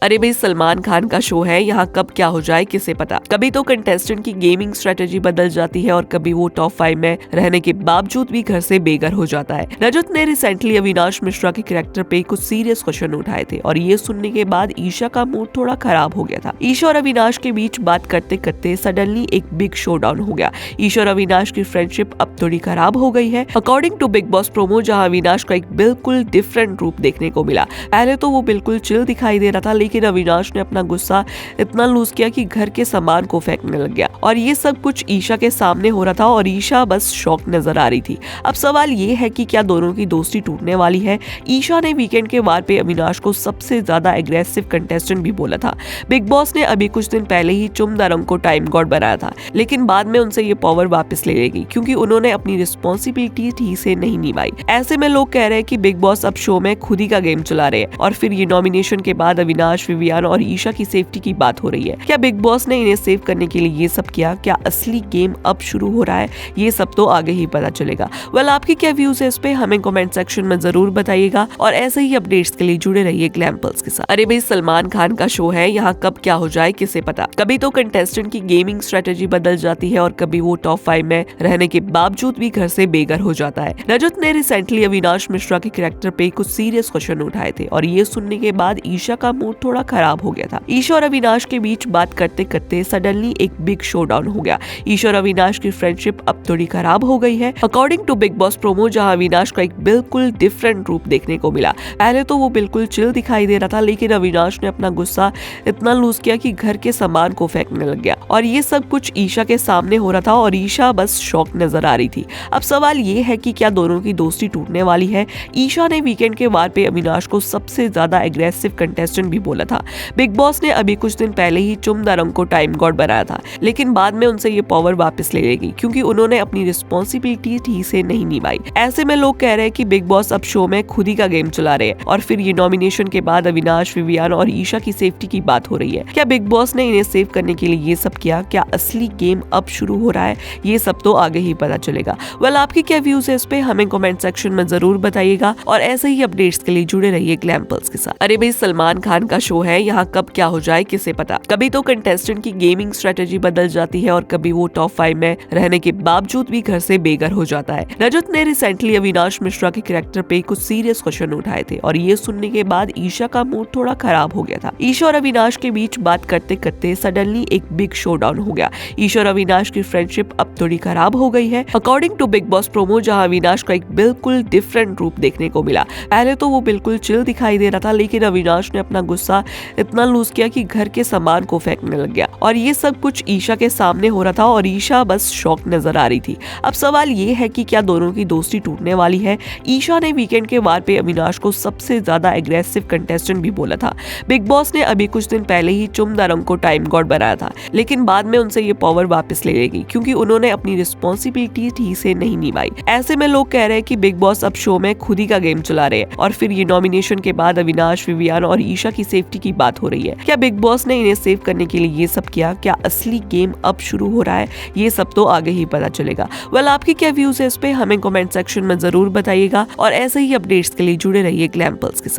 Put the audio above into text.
अरे भाई, सलमान खान का शो है, यहाँ कब क्या हो जाए किसे पता। कभी तो कंटेस्टेंट की गेमिंग स्ट्रेटेजी बदल जाती है और कभी वो टॉप 5 में रहने के बावजूद भी घर से बेघर हो जाता है। रजत ने रिसेंटली अविनाश मिश्रा के कैरेक्टर पे कुछ सीरियस क्वेश्चन उठाए थे और ये सुनने के बाद ईशा का मूड थोड़ा खराब हो गया था। ईशा और अविनाश के बीच बात करते करते सडनली एक बिग शो डाउन हो गया। ईशा और अविनाश की फ्रेंडशिप अब थोड़ी खराब हो गई है। According to Bigg Boss promo, जहाँ अविनाश का एक बिल्कुल डिफरेंट रूप देखने को मिला। पहले तो वो बिल्कुल चिल दिखाई दे रहा था, लेकिन अविनाश ने अपना गुस्सा इतना लूज किया कि घर के सामान को फेंकने लग गया और ये सब कुछ ईशा के सामने हो रहा था और ईशा बस शॉक नजर आ रही थी। अब सवाल ये है कि क्या दोनों की दोस्ती टूटने वाली है। ईशा ने वीकेंड के वार पे अविनाश को सबसे ज्यादा एग्रेसिव कंटेस्टेंट भी बोला था। बिग बॉस ने अभी कुछ दिन पहले ही चुमदारंग को टाइम गॉड बनाया था, लेकिन बाद में उनसे ये पावर वापस ले लेगी क्योंकि उन्होंने अपनी रिस्पॉन्सिबिलिटी ठीक से नहीं निभाई। ऐसे में लोग कह रहे हैं कि बिग बॉस अब शो में खुद ही का गेम चला रहे हैं और फिर ये नॉमिनेशन के बाद अविनाश, विवियान और ईशा की सेफ्टी की बात हो रही है। क्या बिग बॉस ने इन्हें सेव करने के लिए ये सब किया? क्या असली गेम अब शुरू हो रहा है? ये सब तो आगे ही पता चलेगा। वेल, आपके क्या व्यूज है इस पे हमें कमेंट सेक्शन में जरूर बताइएगा और ऐसे ही अपडेट्स के लिए जुड़े रहिए ग्लैम पल्स के साथ। अरे भाई, सलमान खान का शो है, यहाँ कब क्या हो जाए किसे पता। कभी तो कंटेस्टेंट की गेमिंग स्ट्रेटेजी बदल जाती है और कभी वो टॉप 5 में रहने के बावजूद भी घर से बेघर हो जाता है। रजत ने रिसेंटली अविनाश मिश्रा के कैरेक्टर पे कुछ सीरियस क्वेश्चन उठाए थे और ये सुनने के बाद ईशा का मूड थोड़ा खराब हो गया था। ईशा और अविनाश के बीच बात करते करते सडनली एक बिग शो डाउन हो गया। ईशा और अविनाश की फ्रेंडशिप अब थोड़ी खराब हो गई है। According to Bigg Boss promo, जहाँ अविनाश का एक बिल्कुल डिफरेंट रूप देखने को मिला। पहले तो वो बिल्कुल चिल दिखाई दे रहा था, लेकिन अविनाश ने अपना गुस्सा इतना लूज किया कि घर के सामान को फेंकने लग गया और ये सब कुछ ईशा के सामने हो रहा था और ईशा बस शॉक नजर आ रही थी। अब सवाल ये है कि क्या दोनों की दोस्ती टूटने वाली है। ईशा ने वीकेंड के वार पे अविनाश को सबसे ज्यादा एग्रेसिव कंटेस्टेंट भी बोला था। बिग बॉस ने अभी कुछ दिन पहले ही चुमदारंग को टाइम गॉड बनाया था, लेकिन बाद में उनसे ये पावर वापस ले लेगी क्योंकि उन्होंने अपनी रिस्पॉन्सिबिलिटी ठीक से नहीं निभाई। ऐसे में लोग कह रहे हैं कि बिग बॉस अब शो में खुद ही का गेम चला रहे हैं और फिर ये नॉमिनेशन के बाद अविनाश, विवियान और ईशा की सेफ्टी की बात हो रही है। क्या बिग बॉस ने इन्हें सेव करने के लिए ये सब किया? क्या असली गेम अब शुरू हो रहा है? ये सब तो आगे ही पता चलेगा। वेल, आपके क्या व्यूज है इस पे हमें कमेंट सेक्शन में जरूर बताइएगा और ऐसे ही अपडेट्स के लिए जुड़े रहिए ग्लैम पल्स के साथ। अरे भाई, सलमान खान का शो है, यहाँ कब क्या हो जाए किसे पता। कभी तो कंटेस्टेंट की गेमिंग स्ट्रेटेजी बदल जाती है और कभी वो टॉप 5 में रहने के बावजूद भी घर से बेघर हो जाता है। रजत ने रिसेंटली अविनाश मिश्रा के कैरेक्टर पे कुछ सीरियस क्वेश्चन उठाए थे और ये सुनने के बाद ईशा का मूड थोड़ा खराब हो गया था। ईशा और अविनाश के बीच बात करते करते सडनली एक बिग शो डाउन हो गया। ईशा और अविनाश की फ्रेंडशिप अब थोड़ी खराब हो गई है। According to Bigg Boss promo, जहाँ अविनाश का एक बिल्कुल डिफरेंट रूप देखने को मिला। पहले तो वो बिल्कुल चिल दिखाई दे रहा था, लेकिन अविनाश ने अपना गुस्सा इतना लूज किया कि घर के सामान को फेंकने लग गया और ये सब कुछ ईशा के सामने हो रहा था और ईशा बस शॉक नजर आ रही थी। अब सवाल ये है कि क्या दोनों की दोस्ती टूटने वाली है। ईशा ने वीकेंड के वार पे अविनाश को सबसे ज्यादा एग्रेसिव कंटेस्टेंट भी बोला था। बिग बॉस ने अभी कुछ दिन पहले ही चुमदारंग को टाइम गॉड बनाया था, लेकिन बाद में उनसे ये पावर वापस ले लेगी क्योंकि उन्होंने अपनी रिस्पॉन्सिबिलिटी ठीक से नहीं निभाई। ऐसे में लोग कह रहे हैं कि बिग बॉस अब शो में खुद ही का गेम चला रहे हैं और फिर ये नॉमिनेशन के बाद अविनाश, विवियान और ईशा की सेफ्टी की बात हो रही है। क्या बिग बॉस ने इन्हें सेव करने के लिए ये सब किया? क्या असली गेम अब शुरू हो रहा है? ये सब तो आगे ही पता चलेगा। वेल, आपके क्या व्यूज है इस पे हमें कमेंट सेक्शन में जरूर बताइएगा और ऐसे ही अपडेट्स के लिए जुड़े रहिए ग्लैम पल्स के साथ।